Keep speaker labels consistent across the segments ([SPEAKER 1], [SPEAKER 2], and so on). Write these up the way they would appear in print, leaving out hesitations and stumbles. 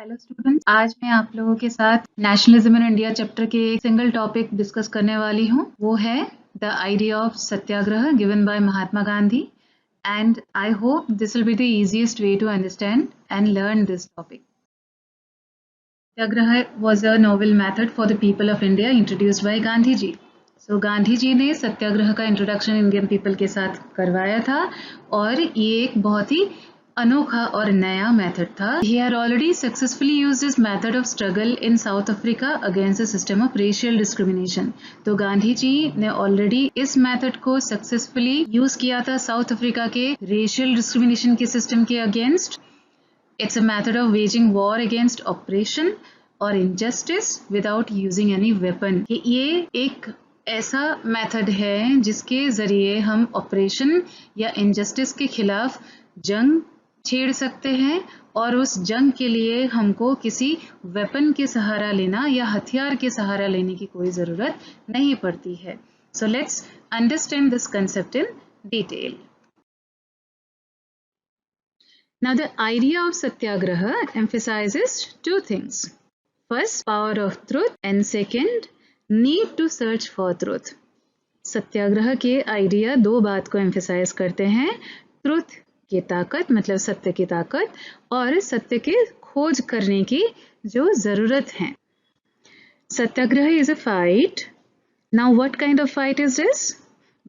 [SPEAKER 1] Hello students, आज मैं आप लोगों के साथ नेशनलिज्म इन इंडिया चैप्टर के एक सिंगल टॉपिक डिस्कस करने वाली हूँ। वो है the idea of satyagraha given by Mahatma Gandhi, and I hope this will be the easiest way to understand and learn this topic. Satyagraha was a novel method for the people of India introduced by Gandhi ji. So Gandhi ji ने सत्याग्रह का introduction Indian people के साथ करवाया था और ये एक बहुत ही अनोखा और नया मेथड था. He had already successfully used this method of struggle in South Africa against a system of racial discrimination. तो गांधी जी ने ऑलरेडी इस मेथड को सक्सेसफुली यूज किया था साउथ अफ्रीका के रेशियल डिस्क्रिमिनेशन के सिस्टम के against. It's a method of waging war against oppression or injustice without using any weapon. ये एक ऐसा मेथड है जिसके जरिए हम ऑपरेशन या इनजस्टिस के खिलाफ जंग छेड़ सकते हैं और उस जंग के लिए हमको किसी वेपन के सहारा लेना या हथियार के सहारा लेने की कोई ज़रूरत नहीं पड़ती है. So let's understand this concept in detail. Now the idea of satyagraha emphasizes two things. First, power of truth, and second, need to search for truth. सत्याग्रह के आइडिया दो बात को एम्फेसाइज करते हैं. ट्रुथ की ताकत मतलब सत्य की ताकत और सत्य के खोज करने की जो ज़रूरत है. Satyagraha is a fight. Now what kind of fight is this?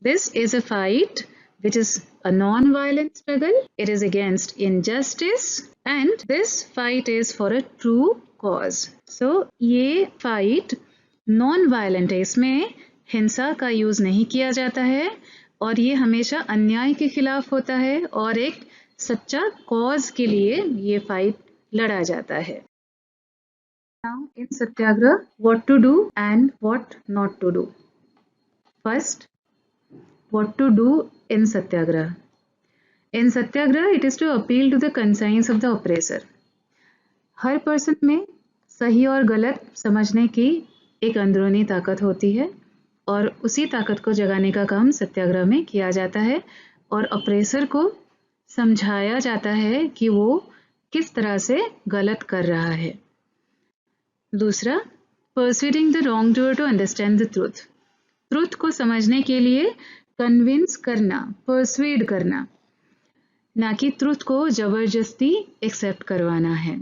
[SPEAKER 1] This is a fight which is a non-violent struggle. It is against injustice and this fight is for a true cause. So ये fight non-violent है, इसमें हिंसा का use नहीं किया जाता है और ये हमेशा अन्याय के खिलाफ होता है और एक सच्चा कॉज के लिए ये फाइट लड़ा जाता है. Now in Satyagraha, what to do and what not to do. First, what to do in Satyagraha. In Satyagraha, it is to appeal to the conscience of the oppressor. Her person में सही और गलत समझने की एक अंदरूनी ताकत होती है और उसी ताकत को जगाने का काम सत्याग्रह में किया जाता है और ऑपरेसर को समझाया जाता है कि वो किस तरह से गलत कर रहा है. दूसरा, persuading the wrongdoer to understand the truth. Truth को समझने के लिए कन्विंस करना, परसुएड करना, ना कि ट्रुथ को जबरदस्ती एक्सेप्ट करवाना है.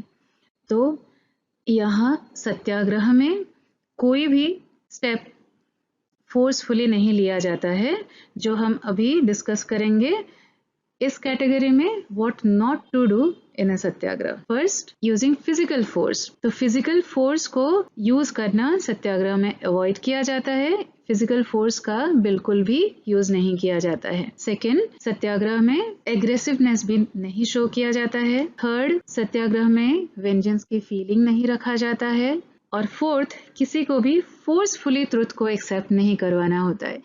[SPEAKER 1] तो यहाँ सत्याग्रह में कोई भी स्टेप फोर्सफुली नहीं लिया जाता है, जो हम अभी डिस्कस करेंगे इस कैटेगरी में. What not to do in a satyagraha. First, using physical force. तो फिजिकल फोर्स को यूज करना सत्याग्रह में अवॉइड किया जाता है. फिजिकल फोर्स का बिल्कुल भी यूज नहीं किया जाता है. सेकेंड, सत्याग्रह में एग्रेसिवनेस भी नहीं शो किया जाता है. थर्ड, सत्याग्रह में वेंजेंस की फीलिंग नहीं रखा जाता है. और फोर्थ, किसी को भी फोर्सफुली ट्रुथ को एक्सेप्ट नहीं करवाना होता है.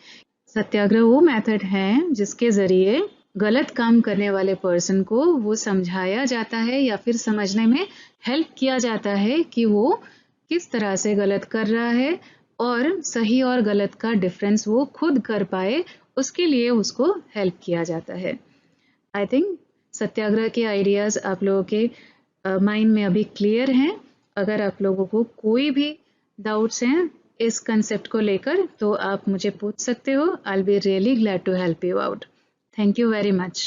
[SPEAKER 1] सत्याग्रह वो मेथड है जिसके जरिए गलत काम करने वाले पर्सन को वो समझाया जाता है या फिर समझने में हेल्प किया जाता है कि वो किस तरह से गलत कर रहा है और सही और गलत का डिफरेंस वो खुद कर पाए, उसके लिए उसको हेल्प किया जाता है. आई थिंक सत्याग्रह के आइडियाज़ आप लोगों के माइंड में अभी क्लियर हैं. अगर आप लोगों को कोई भी डाउट्स हैं इस कंसेप्ट को लेकर तो आप मुझे पूछ सकते हो. I will be really glad to help you out. Thank you very much.